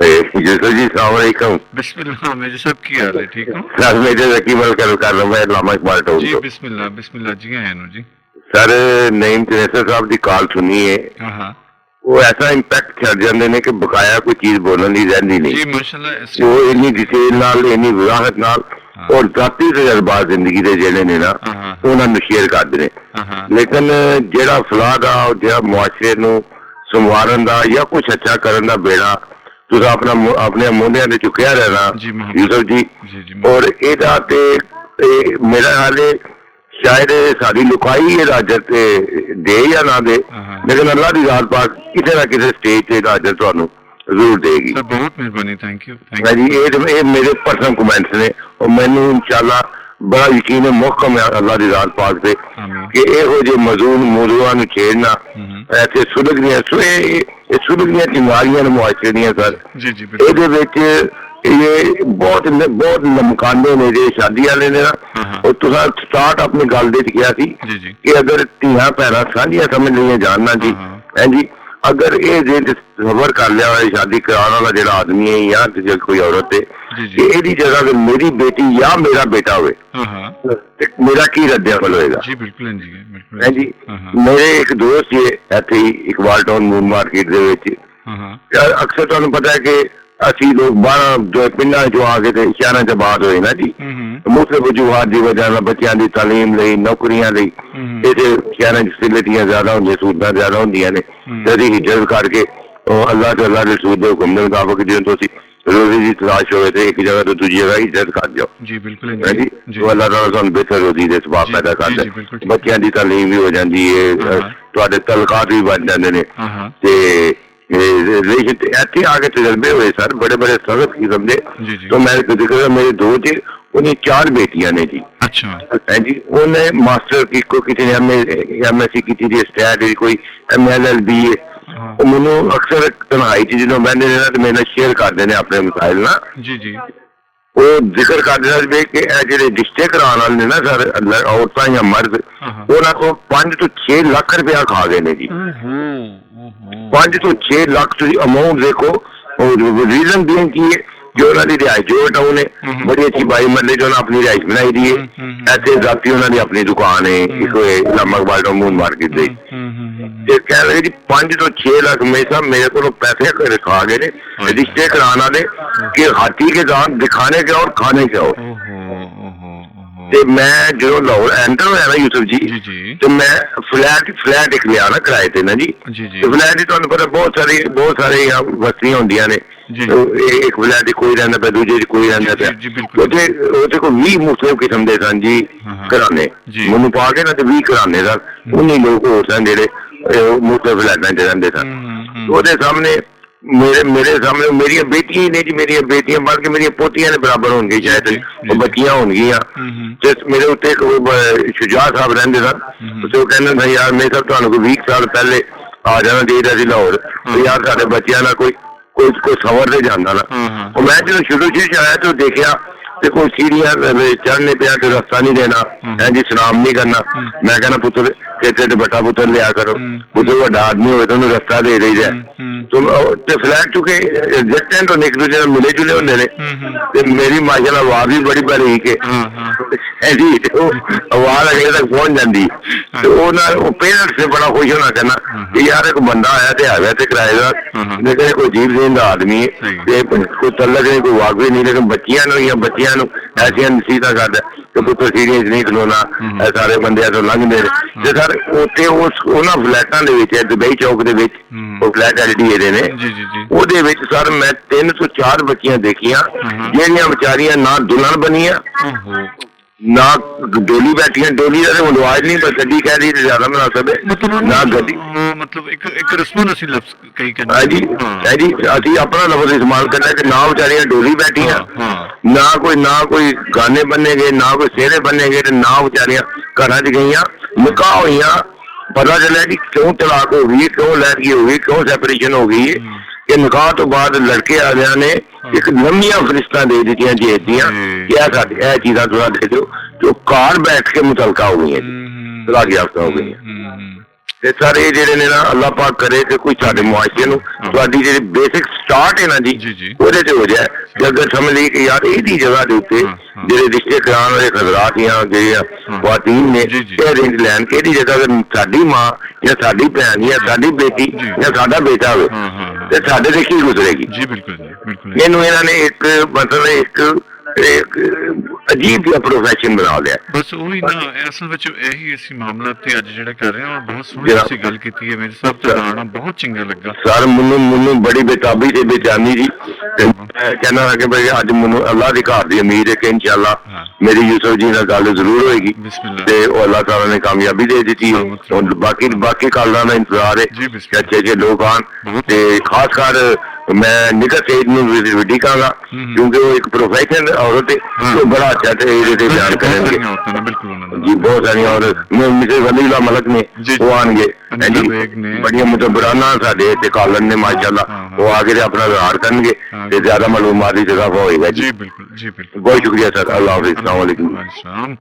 यूसुफ जी अस्सलाम वालेकुम। बिस्मिल्लाह मेजर साहब की हाल है? ठीक हो सर? मेजर जकी मल कर रहा मैं लामा इकबाल टाउन जी। तो। बिस्मिल्लाह बिस्मिल्लाह जी आए नो जी। सर नईम चनेसर साहब की कॉल सुनी है, वो ऐसा इंपैक्ट छड़ जाते हैं कि बकाया कोई चीज बोलने की रहती नहीं जी माशाल्लाह। वो इन्नी डिटेल नाल इन्नी वजाहत नाल और जाती तजर्बात जिंदगी के जेड़े ने ना उन्होंने शेयर करते हैं, लेकिन जेड़ा फलाह का जेड़ा मुआशरे नू संवारन का या कुछ अच्छा करन का बेड़ा तुस अपना अपने मोहनिया ने चुकया रहना यूसुफ जी, और एदा ते मेरा हाल है शायद सारी लुकाई इजाजत दे या ना दे, लेकिन अल्लाह की जात पाक किसी ना किसी स्टेज से इजाजत तुहानू जरूर देगी। बहुत मेहरबानी, थैंक यू। जी ये मेरे पर्सनल कमेंट्स ने और मैनू इंशाल्लाह बड़ा यकीन है मुहकम है अल्लाह की जात पाक से कि इहो जे मजून मौजूदा नू छेड़ना ऐसे सुलगदियां चिंगारियां ने मुआशरे दियां सर ਇਹਦੇ ਵਿੱਚ ਇਹ ਬਹੁਤ ਨਮਕਾਨੇ ਨੇ ਜੇ शादी वाले ने ना, और तुसा स्टार्ट अपनी गल दे किया सी कि अगर धीआं भैणां साझियां समझ लिया जान ना जी, है जी, अगर ये जे सबर कर लिया शादी कराने वाला जो आदमी है या जो कोई औरत है कि ਇਹਦੀ जगह अगर मेरी बेटी या मेरा बेटा हो मेरा की रद्द अमल होएगा? जी बिल्कुल है जी। मेरे एक दोस्त है इत्थे इकबाल टाउन मून मार्केट दे विच, अक्सर तुहानू पता है कि असी लोग बाहर जो पिंडा चो आके थे शहरों च बात होए ना जी, मुख्तलिफ वजूहात की वजह बच्चों की तालीम लई नौकरियां लई इत्थे शहरों च फैसिलिटियां ज्यादा होंदियां, सहूलतां ज्यादा होंदियां ने, ते हिजरत करके अल्लाह ते अल्लाह दे रसूल दे हुक्म दे मुताबिक जिवें तुसीं रोजी की तलाश होए थे एक जगह तो दूसरी जगह हिजरत कर जाओ जी, बिल्कुल है जी। तो अल्लाह ताला तुहानू बेहतर रोजी दे सबब पैदा करदा है, बच्चों की तालीम भी हो जाती है, तुहाडे तलकात भी बन जाते हैं, ते इतने आके तजर्बे हुए सर बड़े बड़े सख्त किस्म के। तो मैं जिक्र मेरे दो थे उन्हें 4 बेटियां ने जी। अच्छा है जी। उन्हें मास्टर की कोई किसी ने MSc की थी, स्टैट कोई MLLB है, मैनू अक्सर तन्हाई च जो बहने ने तो मेरे शेयर करते हैं अपने मसाइल ना जी जी, वो जिक्र करते थे कि जो रिश्ते कराने वाले ना सर औरतां या मर्द उन्होंने को 5 तो 6 लाख रुपया खा गए ने जी। 5 तो 6 लाख तुम अमाउंट देखो, रीजन भी की है जो उन्होंने रिहायश जो टाउन है बड़ी अच्छी 22 मरले जो अपनी रिहायश बनाई दी है, ऐसे जाती उन्होंने अपनी दुकान है एक इस्लामा इकबाल टाउन मून मार्केट से, कह रहे जी 5 तो 6 लाख हमेशा मेरे को पैसे खा गए ने रिश्ते कराना दे कि हाथी के दांत दिखाने के और खाने के और। ते मैं जो लाहौर एंटर होया ना यूसुफ जी, तो मैं फ्लैट एक लिया ना किराए ते ना जी, फ्लैट ही तुहानू पता बहुत सारे बस्तियां होंदियां ने, एक फ्लैट कोई रहिंदा पे दूजे कोई रहिंदा पे, ओते को 20 मुख्तलिफ किस्म दे सन जी घराने, मैनू पा के ना ते 20 घराने सन, उन्हीं लोग होर सन जेहड़े मुख्तलिफ फ्लैटां च रहिंदे सन। ओदे सामने मेरे सामने मेरी बेटियां ही नहीं जी, मेरी बेटियां बल्कि मेरी पोतियां ने बराबर होंगी शायद, वो बच्चियां होंगियां। मेरे उत्ते शुजा साहब रहंदे सन, तो कहंदे थे यार मेरे साहब तुहानू कोई 20 साल पहले आ जाना चाहिए सी लाहौर, तो यार साडे बच्चियां ना कोई सवर से जाना ना। और मैं जो शुरू आया तो देखा कोई सीढ़ियां चढ़ने पे तो रास्ता नहीं देना है जी, सलाम नहीं करना। मैं कहना पुत्र खेते बटा पुत्र लिया करो, पुत्र बड़ा आदमी हो तो रास्ता दे रही है। तो फ्लैट चुके एडजस्टेंट एक दूसरे मिले जुले होंगे ने, मेरी माशाल्लाह आवाज भी बड़ी बारीक है जी, आवाज अगले तक पहुंच जाती। तो पेरेंट्स से बड़ा खुश होना कहना कि यार एक बंदा आया तो है किराएदार, लेकिन कोई जीव जीन का आदमी है, कोई तलक नहीं कोई वाक भी नहीं, लेकिन बच्चियां ऐसिया नसीहत करता कि पुत्र सीढ़ियां नहीं खलोना, सारे बंदे तो लंघते ते सर उत्थे उन्होंने फ्लैटां दे विच दुबई चौक दे विच फ्लैट LDA ने ओहदे विच सर मैं 3 तो 4 बच्चियां देखियां जेहड़ियां बेचारियां ना दुल्हन बनियां ना डोली बैठियां, डोली का तो आवाज नहीं पर गड्डी कह रही ज्यादा मुनासिब है ना गड्डी, मतलब एक रस्मन असी लफ्ज कई कहंदे हां जी असी अपना लफ्ज इस्तेमाल करना कि ना बेचारियां डोली बैठियां, ना कोई गाने बने गए, ना कोई सेहरे बने गए, ना बेचारियां घर च गईयां निकाह होईयां, पता चलिया कि क्यों तलाक हो गई, क्यों लड़की हो गई, क्यों सैपरेशन हो गई कि निकाह तो बाद लड़के आ गया ने एक लंबिया फरिश्ता दे दी जेत दियां चीजा थोड़ा दे दो, जो कार बैठ के मुतलका हो गई तलाक याफ्ता हो गई। ਤੇ ਸਰ ਇਹ ਜਿਹੜੇ ਨੇ ਨਾ ਅੱਲਾਹ ਪਾਕ ਕਰੇ ਕਿ ਕੋਈ ਸਾਡੇ ਮੁਆਸ਼ਰੇ ਨੂੰ ਤੁਹਾਡੀ ਜਿਹੜੀ ਬੇਸਿਕ ਸਟਾਰਟ ਹੈ ਨਾ ਜੀ ਉਹਦੇ ਤੇ ਹੋ ਜਾਏ ਕਿ ਅਗਰ ਸਮਝ ਲਈ ਕਿ ਯਾਰ ਇਹਦੀ ਜਗ੍ਹਾ ਦੇ ਉੱਤੇ ਜਿਹੜੇ ਰਿਸ਼ਤੇ ਕਰਾਉਣ ਵਾਲੇ ਖਜ਼ਰਾਤ ਜਾਂ ਜਿਹੜੇ ਖਵਾਤੀਨ ਨੇ ਇਹ ਅਰੇਂਜ ਲੈਣ ਕਿ ਇਹਦੀ ਜਗ੍ਹਾ ਅਗਰ ਸਾਡੀ ਮਾਂ ਜਾਂ ਸਾਡੀ ਭੈਣ ਜਾਂ ਸਾਡੀ ਬੇਟੀ ਜਾਂ ਸਾਡਾ ਬੇਟਾ ਹੋਵੇ ਤੇ ਸਾਡੇ ਤੇ ਕੀ ਗੁਜ਼ਰੇਗੀ। ਇਹਨੂੰ ਇਹਨਾਂ ਨੇ ਇੱਕ ਮਤਲਬ ਇੱਕ ਅਜੀਬ ਜਿਹਾ ਪ੍ਰੋਫੈਸ਼ਨ ਬਣਾ ਲਿਆ। ਬਸ ਉਹੀ ਨਾ ਅਸਲ ਵਿੱਚ ਇਹੀ ਅਸੀਂ ਮਾਮਲਾ ਤੇ ਅੱਜ ਜਿਹੜਾ ਕਰ ਰਹੇ ਹਾਂ ਬਹੁਤ ਸੋਹਣੀ ਅਸੀਂ ਗੱਲ ਕੀਤੀ ਹੈ। ਮੇਰੇ ਸਭ ਤੋਂ ਜਾਣਾ ਬਹੁਤ ਚੰਗਾ ਲੱਗਾ ਸਰ। ਮੈਨੂੰ ਬੜੀ ਬੇਤਾਬੀ ਤੇ ਬੇਚੈਨੀ ਜੀ ਕਹਿੰਦਾ ਕਿ ਬਈ ਅੱਜ ਮੈਨੂੰ ਅੱਲਾਹ ਦੀ ਘਰ ਦੀ ਉਮੀਦ ਹੈ ਕਿ ਇਨਸ਼ਾਅੱਲਾ ਮੇਰੀ ਯੂਸਫ ਜੀ ਨਾਲ ਗੱਲ ਜ਼ਰੂਰ ਹੋਏਗੀ ਤੇ ਉਹ ਅੱਲਾਹ ਤਾਲਾ ਨੇ ਕਾਮਯਾਬੀ ਦੇ ਦਿੱਤੀ। ਹੁਣ ਬਾਕੀ ਕਾਲਾਂ ਦਾ ਇੰਤਜ਼ਾਰ ਹੈ ਕਿ ਅੱਛੇ ਲੋਕ ਆਉਣ ਤੇ ਖਾਸ ਕਰ ਮੈਂ ਨਿਗਤ ਸੇਜ ਨੂੰ ਵੱਡੀ ਕਹਾਂਗਾ ਕਿਉਂਕਿ ਉਹ ਇੱਕ ਪ੍ਰੋਫੈਸ਼ਨਲ ਔਰਤ ਹੈ ਉਹ ਬੜਾ ਅੱਛਾ ਤੇ ਇਹਦੇ ਤੇ ਬਿਆਨ ਕਰਨਗੇ ਜੀ। ਬਹੁਤ ਸਾਰੀਆਂ ਔਰਤ ਮਿਸਿਸ ਵਲੀਲਾ ਮਲਕ ਨੇ ਉਹ ਆਉਣਗੇ ਜੀ ਬੜੀਆਂ ਮੁਤਬਰਾਨਾ ਸਾਡੇ ਇੱਥੇ ਕਾਲਨ ਨੇ ਮਾਸ਼ਾਅੱਲਾ ਉਹ ਆ ਕੇ ਆਪਣਾ ਇਜ਼ਹਾਰ ਕਰਨਗੇ ਤੇ ਜ਼ਿਆਦਾ ਮਾਲੂਮਾਤ ਦੀ ਇਜ਼ਾਫਾ ਹੋਏਗਾ ਜੀ। ਬਿਲਕੁਲ ਜੀ ਬਿਲਕੁਲ। ਬਹੁਤ ਸ਼ੁਕਰੀਆ ਸਰ। ਅੱਲਾਹ ਹਾਫਿਜ਼। अस्सलाम वालेकुम।